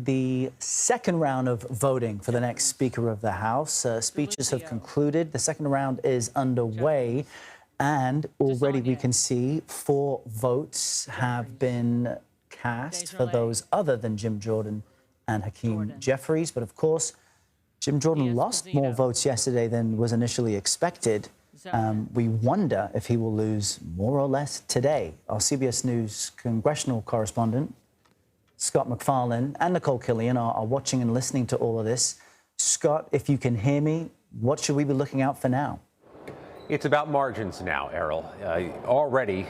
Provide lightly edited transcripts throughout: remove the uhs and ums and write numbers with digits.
The second round of voting for the next Speaker of the House. Speeches have concluded. The second round is underway. And already we can see 4 votes have been cast for those other than Jim Jordan and Hakeem Jeffries. But of course, Jim Jordan lost more votes yesterday than was initially expected. We wonder if he will lose more or less today. Our CBS News congressional correspondent, Scott MacFarlane, and Nikole Killion are watching and listening to all of this. Scott, if you can hear me, what should we be looking out for now? It's about margins now, Errol. Already,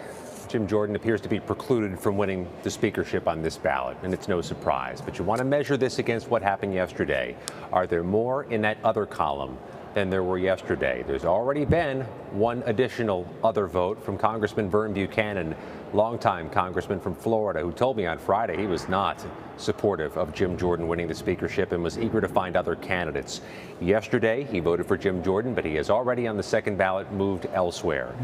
Jim Jordan appears to be precluded from winning the speakership on this ballot, and it's no surprise. But you want to measure this against what happened yesterday. Are there more in that other column than there were yesterday? There's already been one additional other vote from Congressman Vern Buchanan, longtime congressman from Florida, who told me on Friday he was not supportive of Jim Jordan winning the speakership and was eager to find other candidates. Yesterday, he voted for Jim Jordan, but he has already on the second ballot moved elsewhere.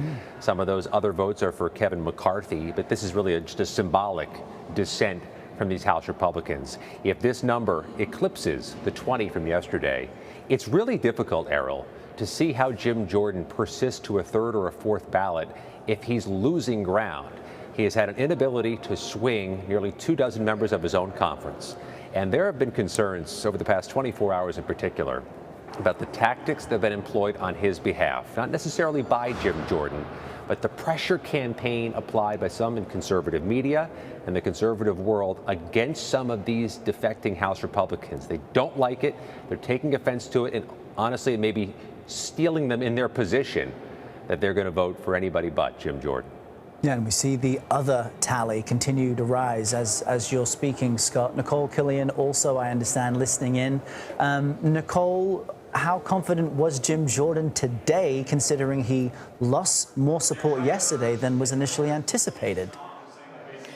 Some of those other votes are for Kevin McCarthy, but this is really just a symbolic dissent from these House Republicans. If this number eclipses the 20 from yesterday, it's really difficult, Errol, to see how Jim Jordan persists to a third or a fourth ballot if he's losing ground. He has had an inability to swing nearly 24 members of his own conference. And there have been concerns over the past 24 hours in particular about the tactics that have been employed on his behalf, not necessarily by Jim Jordan, but the pressure campaign applied by some in conservative media and the conservative world against some of these defecting House Republicans. They don't like it. They're taking offense to it. And honestly, it may be stealing them in their position that they're going to vote for anybody but Jim Jordan. Yeah, and we see the other tally continue to rise as you're speaking, Scott. Nikole Killion also, I understand, listening in. Nikole, how confident was Jim Jordan today, considering he lost more support yesterday than was initially anticipated?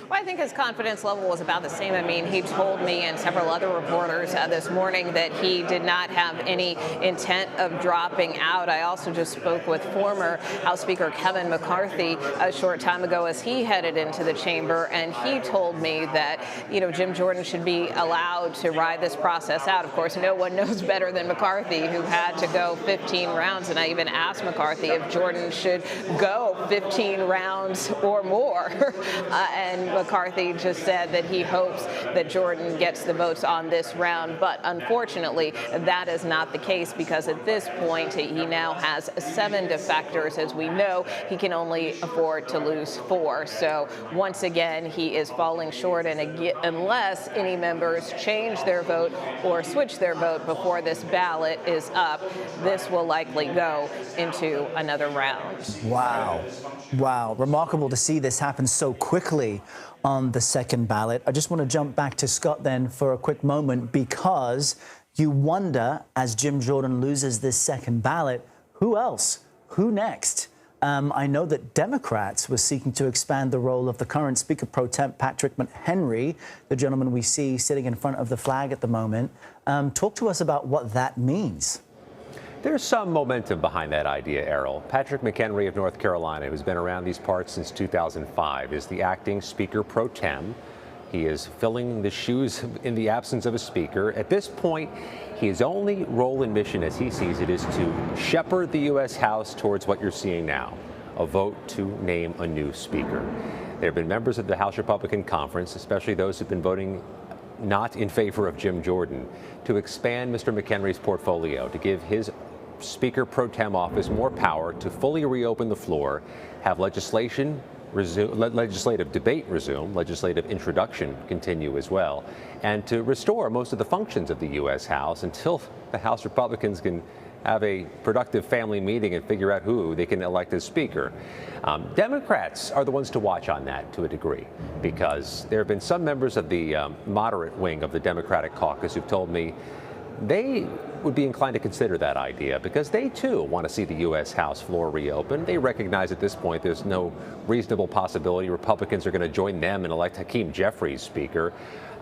Well, I think his confidence level was about the same. I mean, he told me and several other reporters this morning that he did not have any intent of dropping out. I also just spoke with former House Speaker Kevin McCarthy a short time ago as he headed into the chamber, and he told me that, Jim Jordan should be allowed to ride this process out. Of course, no one knows better than McCarthy, who had to go 15 rounds, and I even asked McCarthy if Jordan should go 15 rounds or more. And McCarthy just said that he hopes that Jordan gets the votes on this round. But unfortunately, that is not the case, because at this point, he now has 7 defectors. As we know, he can only afford to lose 4. So once again, he is falling short. And unless any members change their vote or switch their vote before this ballot is up, this will likely go into another round. Wow. Wow. Remarkable to see this happen so quickly on the second ballot. I just want to jump back to Scott then for a quick moment, because you wonder, as Jim Jordan loses this second ballot, who else? Who next? I know that Democrats were seeking to expand the role of the current Speaker Pro Tem, Patrick McHenry, the gentleman we see sitting in front of the flag at the moment. Talk to us about what that means. There's some momentum behind that idea, Errol. Patrick McHenry of North Carolina, who's been around these parts since 2005, is the acting Speaker Pro Tem. He is filling the shoes in the absence of a speaker. At this point, his only role and mission, as he sees it, is to shepherd the U.S. House towards what you're seeing now, a vote to name a new speaker. There have been members of the House Republican Conference, especially those who've been voting not in favor of Jim Jordan, to expand Mr. McHenry's portfolio, to give his Speaker Pro Tem office more power to fully reopen the floor, have legislative debate resume, legislative introduction continue as well, and to restore most of the functions of the U.S. House until the House Republicans can have a productive family meeting and figure out who they can elect as Speaker. Democrats are the ones to watch on that to a degree, because there have been some members of the moderate wing of the Democratic caucus who've told me they would be inclined to consider that idea, because they too want to see the U.S. House floor reopened. They recognize at this point there's no reasonable possibility Republicans are going to join them and elect Hakeem Jeffries Speaker.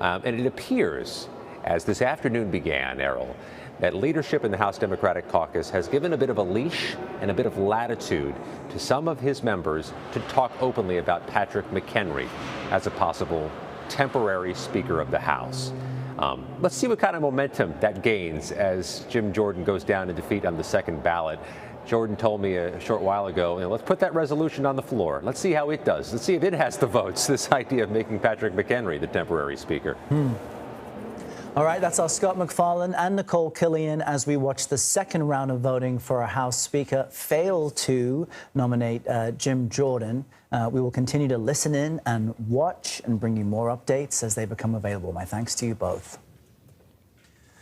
And it appears, as this afternoon began, Errol, that leadership in the House Democratic Caucus has given a bit of a leash and a bit of latitude to some of his members to talk openly about Patrick McHenry as a possible temporary Speaker of the House. Let's see what kind of momentum that gains as Jim Jordan goes down in defeat on the second ballot. Jordan told me a short while ago, let's put that resolution on the floor. Let's see how it does. Let's see if it has the votes, this idea of making Patrick McHenry the temporary speaker. All right, that's our Scott MacFarlane and Nikole Killion as we watch the second round of voting for a House Speaker fail to nominate Jim Jordan. We will continue to listen in and watch and bring you more updates as they become available. My thanks to you both.